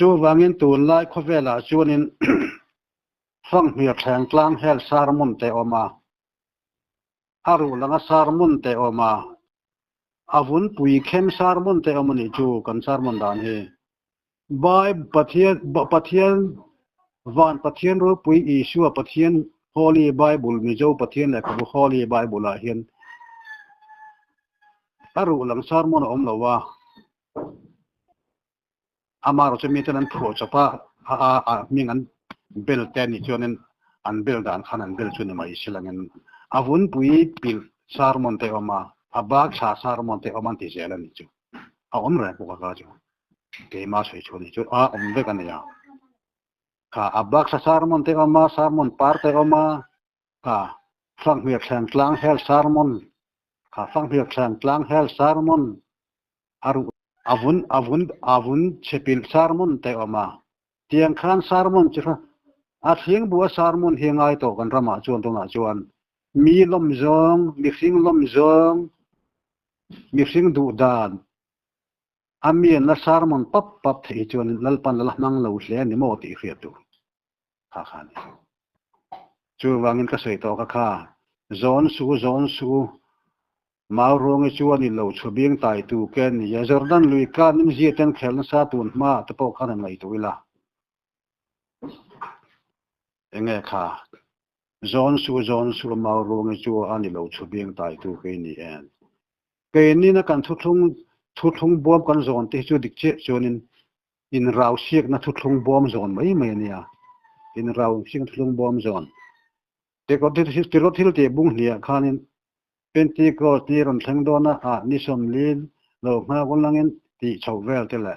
จูวางเงินตูนไล่ขวเวลาจูนิน ฟังเหียแทงกลางเฮลสารมุนเตออกมาอารุลังสารมุนเตออกมาอาวุนปุยเข้มสารมุนเตออกมานี่จูกันสารมุนดานเฮบายปะเทียนวันปะเทียนรู้ปุยอีชัวปะเทียน Holy Bible มีเจ้าปะเทียนแหละคือ Holy Bible เห็นอารุลังสารมุนอมละว่าอามาเราจะมีแต่นั้นโผล่เฉพาะมีงั้นเบลเตนิชวนินอันเบลดานขันอันเบลชวนิมาอิสลามินอาวุนปุยปิลสารมอนเตอมาอาบากชาสารมอนเตอมันติเจลันิจูอาอมเรปุกกาจูเกมาสวยชวนิจูอมเบกันเนี่ยข้าอาบากชาสารมอนเตอมาสารมอนปาร์เตอมาข้าฟังเฮียแสงกลางเฮลสารมอนข้าฟังเฮียแสงกลางเฮลสารมอนอารุอาวุนเชปิลสารมอนเตอมาเตียงคานสารมอนจ้ะอาเทียงบัวสารมอนเฮียงไอโตกันรามาจวนตรงอาจวนมีลมจงมีสิ่งลมจงมีสิ่งดุดานอามีนัสารมอนปั๊บที่จวนลัลปันลัลมังลาวเสียนิโมติเขียตุข้านี่จวนวางินกระสวยโตข้าจอนสูมาโรงจวนนี่ลาวชเบียงไตตูเกนยาจอร์ดันลุยกานิมเจียตันเขลนซาตุนมาตะโปขันไงตัววิลาเองค่ะจอนสูมาโรงจวนนี่ลาวชเบียงไตตูเกนนี่เกนนี่นะกันทุกบวมกันจอนที่จูดิกเจจวนินอินราวเชียกนะทุกบวมจอนไม่เนี่ยอินราวเชียกทุกบวมจอนแต่ก็ที่รถที่เราเตะบุ้งเนี่ยข้านินเป็นที่ก็ที่รำทั้งโดนนิสมลีนโลกมาวันหลังที่ชาวเวลเตละ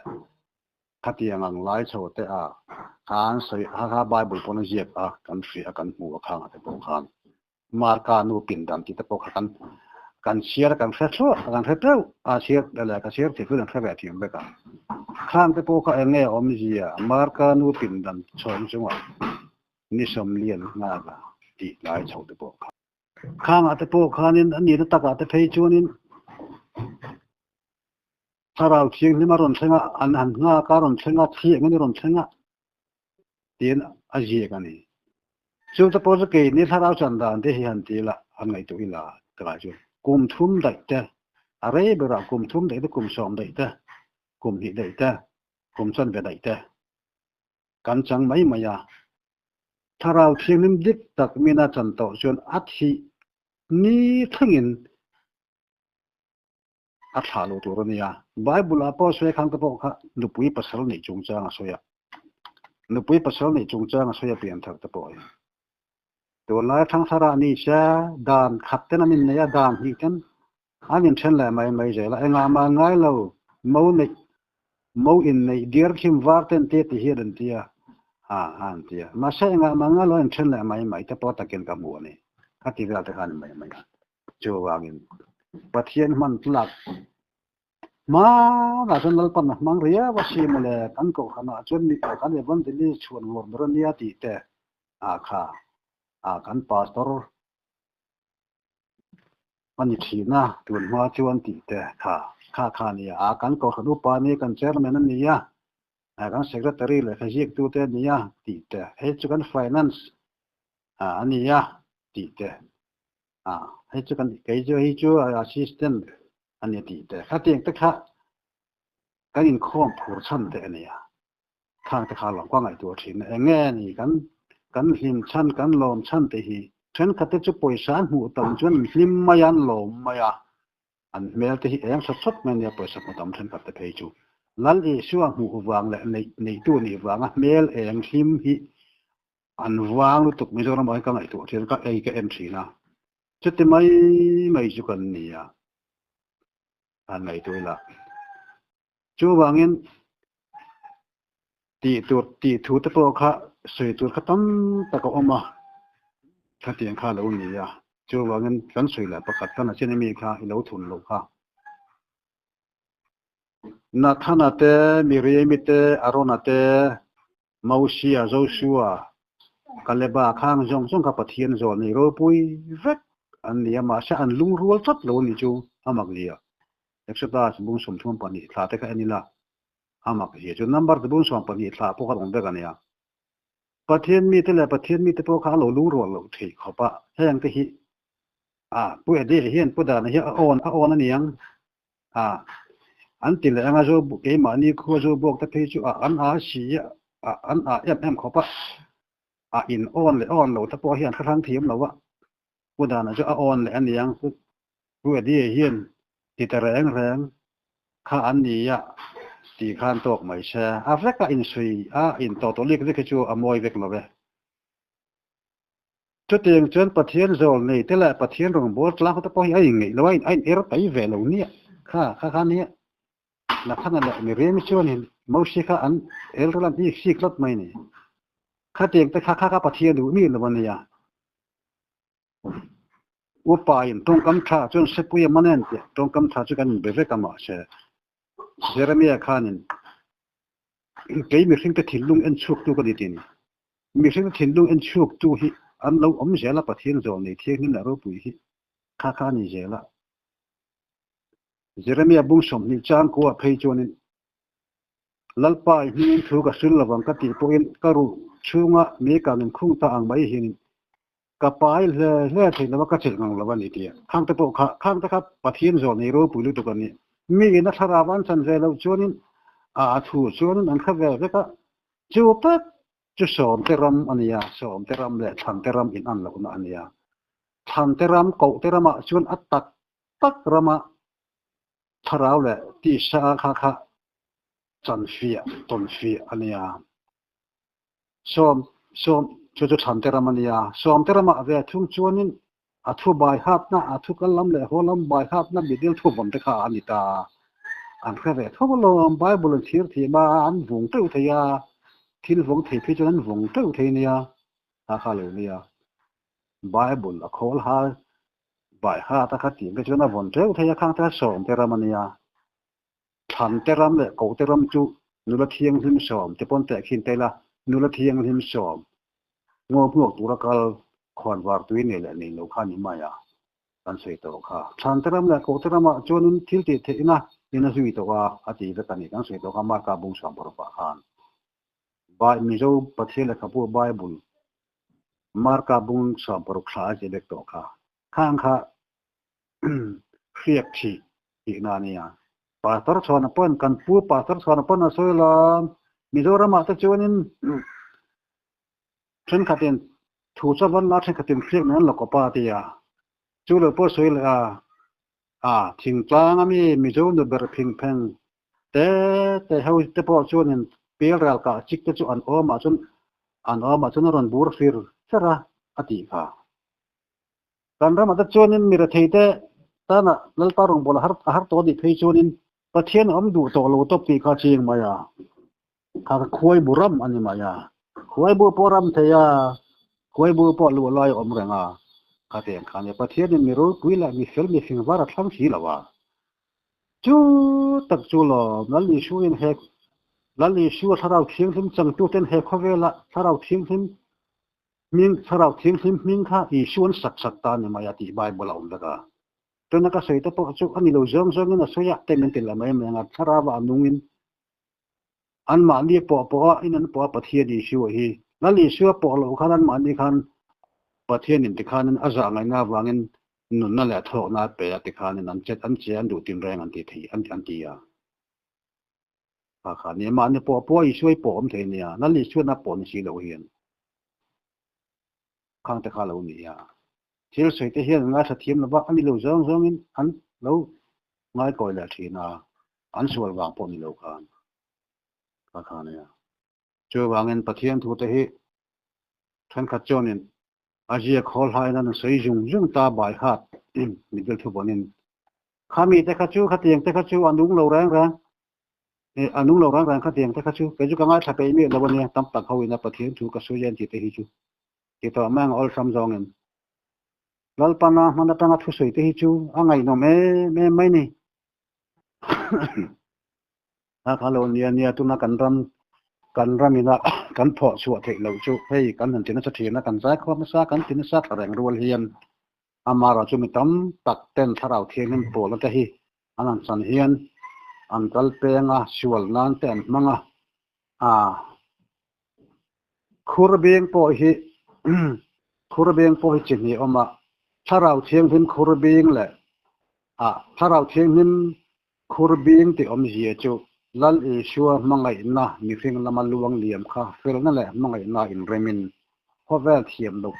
ขัดยังหลายชาวเตะการใส่หาไบเบิลปนเจียบกันฟรีกันหัวข้างแต่พวกข้างมาร์กานูปินดันที่แต่พวกกันเชียร์กันเฟสโซ่กันเฟสเตอร์เชียร์อะไรกันเชียร์ที่ฟื้นเฟสแบบที่มันเบกันข้างแต่พวกเขาเองอมเจียมาร์กานูปินดันชนจังหวะนิสมลีนงาที่หลายชาวแต่พวกข้างอัตโปข้านินอันนี้ตักอัตเพยจวนินถ้าเราเชียงที่มารอนเชงอันง่าการอนเชงที่เงี้ยรอนเชงเตียนอาเจียกันนี่จูตะโปสเกนี่ถ้าเราจันดานที่เห็นทีละอันไงตัวอีละตราจูกุมทุ่มได้แต่อะไรเบรากุมทุ่มได้แต่กุมสอมได้แต่กุมหิได้แต่กุมสันไปได้แต่กันจังไม่มายาถ้าเราเชียงนิมดิกตักมีนาจันโตจนอัฐินี่ทั้งอินอัฐาโลตัวนี้ไบเบิลอาปอสเวขังตะโปค่ะนุปุยปัสสาวะนี่จงจางสวยนุปุยปัสสาวะนี่จงจางสวยเปลี่ยนทักตะโปตัวนั้นทั้งสารานี่จะดานขัดเต็นมินเนี่ยดานหิกันอันนี้เช่นแหละไม่ใช่ละเองมาง่ายเรามูอินในเดียร์คิมวาร์เตนเตติเฮดันเตียอันเตียมาใช่งามังงาเราเช่นแหละไม่แต่พอตะเกียนกับมัวนี่ขัดที่เราตะการไม่จูวางินปะเทียนมันหลักมาอาจารย์นัลปันมังเรียว่าชีมเลยกันก็ขนาดจนมีกันเอวันที่ชวนวอร์ดรเนียติเตค่ะกันพาสตอร์มันยิ่งนะตัวมาชวนติเตค่ะเนี่ยกันก็ขนุปานี่กันเชอร์แมนนี่กันเซกเรตารีเลยฟิสิกตัวเตนี่ติเตให้จุกันไฟแนนซ์อันนี้ติเตให้จุกันให้จูแอสซิสแตนต์อันนี้ติเตข้าเตียงตะค่ะกันอินคอมพูดชั้นเตนี่ข้างตะขาหลังกว้างไอตัวชิ้นเงี้ยนี่กันหิมชั้นกันลมชั้นตีหีฉันขัดจะป่วยสารหูต่ำจนหิมมายันลมมาอันเมลตีเองสดๆมันเนี่ยป่วยสักต่ำฉันขัดจะเพยจูลัลช่วงหูวางและในตัวนี้วางเมลเองหิมหิอันวางลุตุกไม่รู้อะไรกันไอตัวที่ก็เอก็เอ็มซีนะจะทำไม่จุกันนี่อันไหนตัวละจูวางเงินตีถูตะโปค่ะสวยตัวขตั้มตะกอมาถ้าเตียงข้าแล้วนี่จูว่างั้นกันสวยแหละประกาศกันเช่นมีข้าแล้วทุนโลค่ะนัทนาเตมีเรียมิเตอารนาเตมาอุชีอาโจชัวกันเลยบ้าข้างจงกับปะเทียนจอนนี่โรปุยเวกอันนี้มาเช่นลุงรัวจัดแล้วนี่จูอามักเลียเอ็กซ์ตร้าบุ้งสมทุนปานี่ถ้าแต่ก็อันนี้ละ amak hi chu number de bun som pani thla po kha ong de kan ya pathian mi te le pathian mi te po kha lo lu ro lo thei khopa heng te hi pu de hian pu da na hi on aniang an tin le anga zo ke ma ni kho zo bok ta phei chu an si an em khopa in on le on lo ta po hian thang thiam lo wa pu da na jo on le aniang pu de hian ti ta reng kha an ni ya ti khan tok mai sha africa in sui in totolik de chu amoi vek lo ve chu tiang chen pathian zol nei te la pathian rong bol tla ta po ai ngai lo ai er tai ve lo ni kha ni na khana la mi re mi chon hin mo shi kha an el ran ti si klot mai ni kha tiang te kha pathian du mi lo ban ya u pa in tong kam tha chon se pu ya manen te tong kam tha chu kan be ve ka ma she Jeremiah khanin kei mi hring te thilung en chuk tu ka ditini mi hring te thilung en chuk tu hi an lo om jela pathian zol nei thiang ni la ro pui hi kha ni jela Jeremiah bung som ni chang ko phei chonin lalpai ni thu ka sul lawang ka ti poin ka ru chunga me ka nin khung ta ang bai hin ka pai le thei na ka chil ngang lawan ni ti khang te po khang ta kha pathian zol nei ro pui lu tu ka ni mi na tharawan chan je lo chonin thu chonin an kha ve ka chu pa chu som te ram ania som te ram le than te ram in an lo na ania than te ram ko te rama chun atak tak rama tharau le ti sa kha chan fia ton fia ania som chu than te ram ania som te rama ve thum chonin thu bai hap na thu kalam le holam bai hap na bidil thu bom te kha anita an kha ve thobolo bible thir thi ma an vung teu theya thil vong thei phi chuan vong teu thei nia kha lo nia bible a khol ha bai ha ta kha ti ke chuan a von teu theya khang ta som te ramania than te ram le ko te ram chu nula thiang him som te pon te khin te la nula thiang him som ngo phok tura kal khon war tui ne le ni lo kha ni ma ya kan sei to kha than te ram le ko te ram chuan thil ti the ina ina hui to ka ati ve kan ni kan sei to ka ma ka bung sam por pa khan bai mi zo pathian le khapu bible marka bung sam por kha je le to kha khang kha khiak thi inania pastor chona pon kan pu pastor chona pon a soila mizoram ta chonin chen khaten thu chawan la chen khaten khiak nan lo ko pa ti ya chu lo po soila thing tlang ami mizo no ber phing pheng te hau te po chonin pel ral ka chik te chu an oma chun ron bur fir sara ati kha kan ra ma ta chonin mi ra theite ta na lal ta rong bol har to di phei chonin pathian om du to lo to pi kha ching maya kha khoi buram ani maya khoi bu poram theya khoi bu po lu lai om renga kha te kha ne pathian ni ro puila mi fel mi sing war thlang hi lawa chu tak chu lo nal ni shu in hek lali shu tharau thiang thim chang tu ten he khowela tharau thiang thim min tharau thiang thim min kha I shuan sak ta ni maya ti bible om daga tona ka sei ta po chu ani lo jong na soya te men te la mai nga tharawa anungin an ma ni po in an po pathian ni shu hi lali shu po lo khan ma ni khan pathian in ti khan an aza ngai nga wangin nun na la tho na pe ti khan an chet an chian du tin reng an ti thi an ti ya kha ni ma ni po I shui po om the nia na li shu na pon si lo hian khang te kha lo ni ya thil sei te hian nga tha thiam na ba ani lo zong in an lo ngai koi la thina an sual wang pon ni lo khan kha nia chu wangin pathian thu te hi than kha chonin ajia khol hai na sei jung ta bai hat mi del thu bonin khami te kha chu kha tiang te kha chu anung lo rang anung lo rang kha tiang te kha chu ke chu ka nga tha pe mi lo bon ya tam tak hoina pathian thu ka su yan ti te hi chu ki to mang all sam zongin lalpana mana tanga thu sei te hi chu angai no me mai ni kha lo nia tu na kan ramina kan pho chu the lo chu hei kan han tin sa thina kan za kho ma sa kan tin sa thareng rul hian amara chu mi tam tak ten tharau thian hin pol ta hi anan san hian อันกัลเปงะชวลนันเต็นมังคุรเบงโปหิคุรเบงโปหิจินีออกมาถ้าเราเทียงหินคุรเบงแหละถ้าเราเทียงหินคุรเบงที่อมเจียจูลัลชัวมังไงนะมีเพียงละมาลวงเหลี่ยมค่ะเฟลนั่นแหละมังไงนะอินเรมินพอแวลเทียมลูก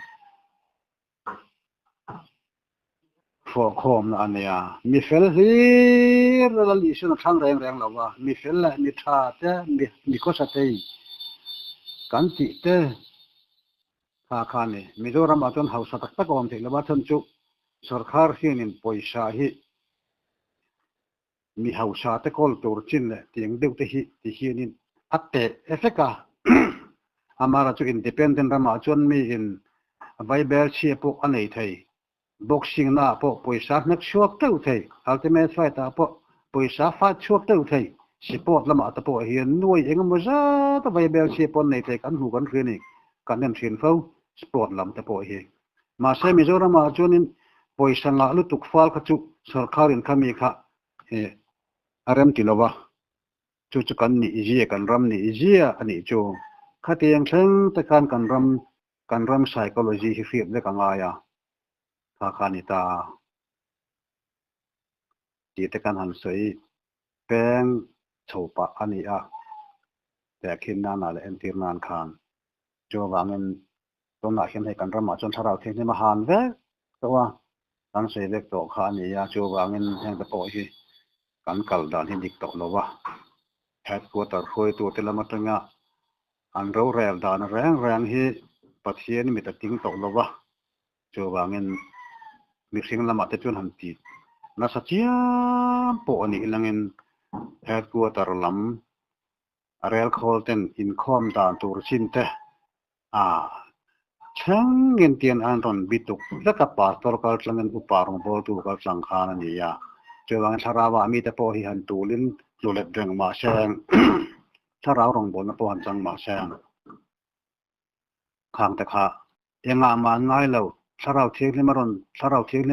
ฟอคอมนะอันเนี้ยมีเฟลฮีลัลลิชุนข้างแรงแล้วว่ามีเฟลละมีท่าเต้มีข้อสัตย์กันจิเต้ข้านี่มิโดรามาจนเฮาสัตตะกอมที่ละว่าท่านจุสรคาร์เฮียนินปอยชาฮีมีเฮาชาเตกอลตัวจินเลยที่ยังเดือดที่เฮียนินอัตเตเอฟเฟกต์อามาราจุอินดิเพนเดนรามาจนมีอินไวเบลเชียพวกอันไหนไทยบ็อกซิ่งน่ะพวกปอยชานักชกเต้าไทยอัลติเมทไฟต์พวกปอยชาฟาดชกเต้าไทยสปอร์ตละมาตะพวกเฮียนนุ้ยเองมันจะตะไวเบลเชียปนไหนไทยกันหูกันคืนนี่กันเดินเชียนเฝ้าสปอร์ตลำตะพวกเฮียมาเซมิโซรามาจนินปอยสังอาลุตุกฟาลขจุสรคารินขมีขะอารมณ์ที่ละวะจูกันนี่อีเจียกันรำนี่อีเจียอันนี้จูข้าเตียงเชิงแต่การรำ psychology ที่ฟิบได้กังไงข้านี่ตาจีแต่การหันสวยแป้งโฉปะอันนี้แต่คิดนานอะไรเอ็นทีนานคานจูว่าเงินต้นหน้าเขียนให้กันรำมาจนถ้าเราเทียนให้มาหันเว้ก็ว่าตั้งเสด็จต่อข้านี่จูว่าเงินแห่งตะโพที่กันกัลดานที่ดิกตกแล้ววะแฮดกัวตัดคุยตัวเตลมาตั้งอันเราแรงดานแรงที่ปัจเจียนมีแต่ติ้งตกแล้ววะจูว่าเงินมีสิ่งละมาแต่จนหันตีน่าสัจจะปอนี่ลังเงินแฮดกัวตัดลำเรียลคอลเทนอินคอมดานตัวชินเตช่างเงินเตียนอันตอนบิตุกแล้วก็ปาร์ตอร์กัลลังเงินอุปารงบอลตัวกัลสังขารนี่เจอว่าชาราวามีแต่พอหิหันตูลินลุเล็ดเรื่องมาแซงชาราวรองบนนะพอหันจังมาแซงข้างแต่ข้ายังมาง่ายแล้วชาราวเที่ยงนี่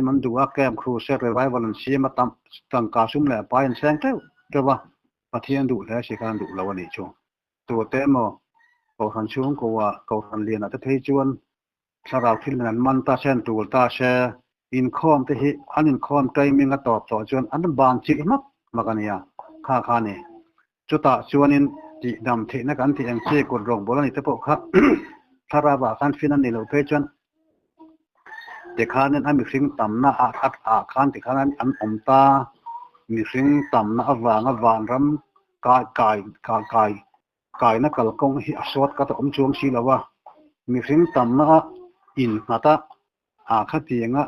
มันดูว่าแก้มครูเซอร์ไว้วันนี้มาตั้งกาซุ่มแหล่ไปแซงเจ้าว่าปะเทียนดูแลสิการดูแล้ววันนี้ช่วงตัวเต็มเขาหันช่วงเขาว่าเขาหันเรียนอาจจะเทจวนชาราวที่นั้นมันตาเช่นตัวตาแชอินคอมที่ฮิอันอินคอมใจมีงาตอบต่อจนอันบานจิมักมากันเนี่ยข้านี่จุดตาชวนินจีดำเทนักอันที่ยังเชี่ยกดรองโบราณนี่แต่พวกข้าถ้าเราบอกการฟินันนี่เราเพจจนเด็กข้านี่อันมีสิ่งต่ำหน้าข้านที่ข้านั้นอันอมตามีสิ่งต่ำหน้าวางรำกายนักกลกงฮิอสวดก็ต้องช่วงชีแล้วว่ามีสิ่งต่ำหน้าอินนาตาข้าเตียง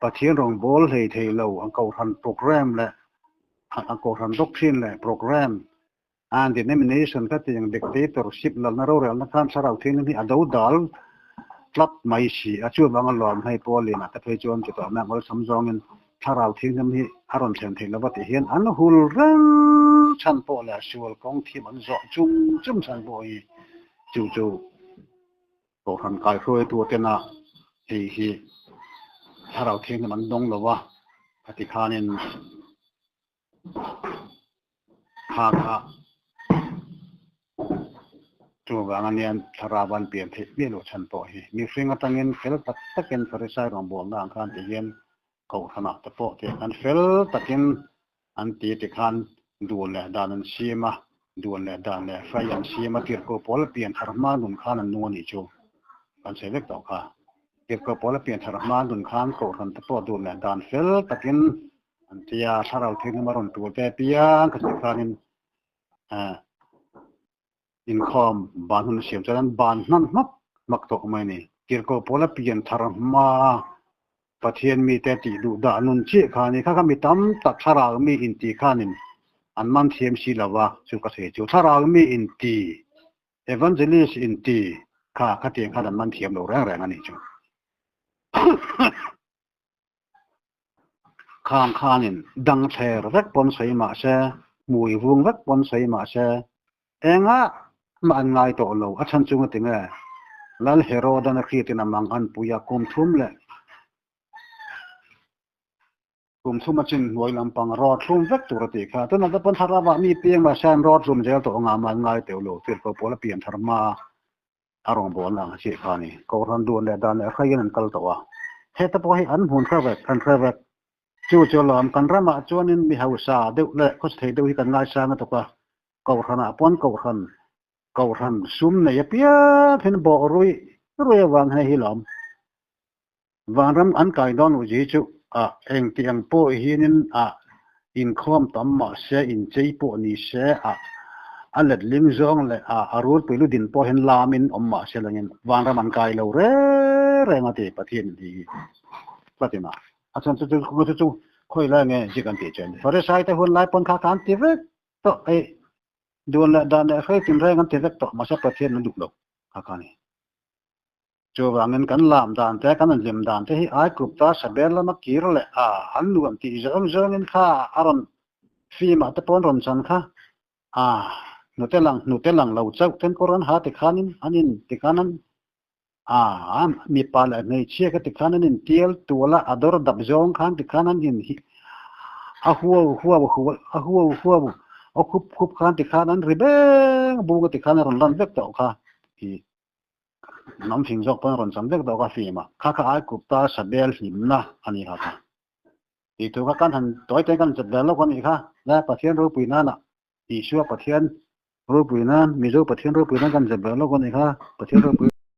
ปะเทียนรองบอลเฮเราอังกฤษทันโปรแกรมและอังกฤษทันด็อกทรินและโปรแกรมอันที่ในมินิชันข้าเตียงเด็กเตอร์ชิปแล้วนะเราเรียนนักการสาราวที่นี่อดาวดัลทับไม่ชีช่วยบางหลอมให้พอเลยนะแต่เพจวนจะต่อแม่ก็สำรองเงินสาราวที่นี่อารมณ์เฉยๆแล้วว่าที่เห็นอันหุ่นเร่งชันโปและช่วยกองที่มันจ่อจุ่มชันโปจู่ตัวทันกายช่วยตัวเต็มนะที่ถ้าเราเทียงมันดงหรือว่าปฏิคานินข้าจูบางอันนี้ถ้าเราบันเปลี่ยนที่เบี้ยหลุดชันโปฮีมีสิ่งต่างเงินเฟลตัดเงินฟริสัยรองบอลด่างการที่เงินเขาขนาดตะโปที่อันเฟลตัดเงินอันตีที่คันดูแลด้านชีมาดูแลด้านไฟยันชีมาที่ก็พอลเปลี่ยนธรรมานุนขานันนัวนี่จูอันเสด็จต่อค่ะเกี่ยวกับพอลเปลี่ยนธรรมานุนขานโกรันตะโปดูแลด้านเฟลตัดเงินอันที่ถ้าเราเทียงมารอนตัวแต่เปียงก็จะขานินอินคอมบานหุ่นเสียมฉะนั้นบานนั้นมักตกไม่นี่เกี่ยวกับพลเปลี่ยนธรรมาประเทศมีแต่ติดูดานุนเชี่ยขานี่ข้าก็มีตั้มตัดทารามีอินตีขานินอันมันเทียมชีลาวะสุกเกษตรจูทารามีอินตีเอวันเจลิสอินตีข้าเตียงข้าดันมันเทียมเราแรงอันนี้จูข้านินดังเชรักปนใส่มาเชมวยวงรักปนใส่มาเชเองมันง่ายต่อเราฉันจุงติงแล้วเฮโรดันครีตินามังอันปุยาคุมทุ่มเลย กุมสุมาจินหวยลำปังรอดซุมเวกตุรติค่ะตอนนั้นตะปนทาราวะมีเปียงมาแซนรอดซุมเจลตองามันง่ายเตวโลเติปปอละเปียนธรรมาอารมณ์บ่ล่ะสิคานี่ก็รันดวนแลดานแลขยันกัลตวะเฮตะปอให้อันหุนคราเวกอันคราเวกจู่จลอมกันรามะจวนินมีเฮาซาเดวเลก็สเทเดวที่กันง่ายซางตะกะก็รันปอนก็รันซุมเนี่ยเปียเห็นบ่รุยวางให้หิลอมวางรำอันไกดอนอุจิจุเองที่ยังป่วยหินอินความต่ำมาเสียอินใจป่วยนี่เสียอันเล็ดลิงจงเลยรู้ไปรู้ดินป่วยเห็นลามินมาเสียแล้วเงี้ยวางรำอันไกเราเร่งที่ประเทศดีประเทศน่ะอาจารย์จู่ค่อยแล้วเงี้ยจิกันตีเจนพอได้ใช้แต่คนไล่ปนขาการตีเร็กต่อไอ้ดวนละดานเคยตินแรงกันตีเร็กต่อมาเสียประเทศนั้นดุหลอกขาการนี้จวางเงินกันลามดานแต่กันลิมดานแต่ที่ไอ้กรุ๊ปตาสเบลละมักกีรเลยอันรวมที่จะเงินค่าอารมณ์ฟีมาตะปนรอนสันค่ะนุเตลังเราเจ้าเต็นกรันหาติขานินอันนี้ติขานั้นมีปาลในเชี่ยก็ติขานั้นเตียลตัวละอดอร์ดับจงขันติขานั้นหัวคุบขันติขานั้นริเบงบูกติขานั้นรันเล็กต่อค่ะน้ำฟิงจอกปนรอนสันเล็กต่อค่ะฟีมาข้าไอ้กรุ๊ปตาสเบลหิมนะอันนี้ค่ะอีตัวกันหันตัวเต็งกันสเบลแล้วคนนี้ค่ะและประเทศรูปีนั่นอีชัวประเทศรูปีนั้นมีรูประเทศรูปีนั้นกันสเบลแล้วคนนี้ค่ะประเทศรูปี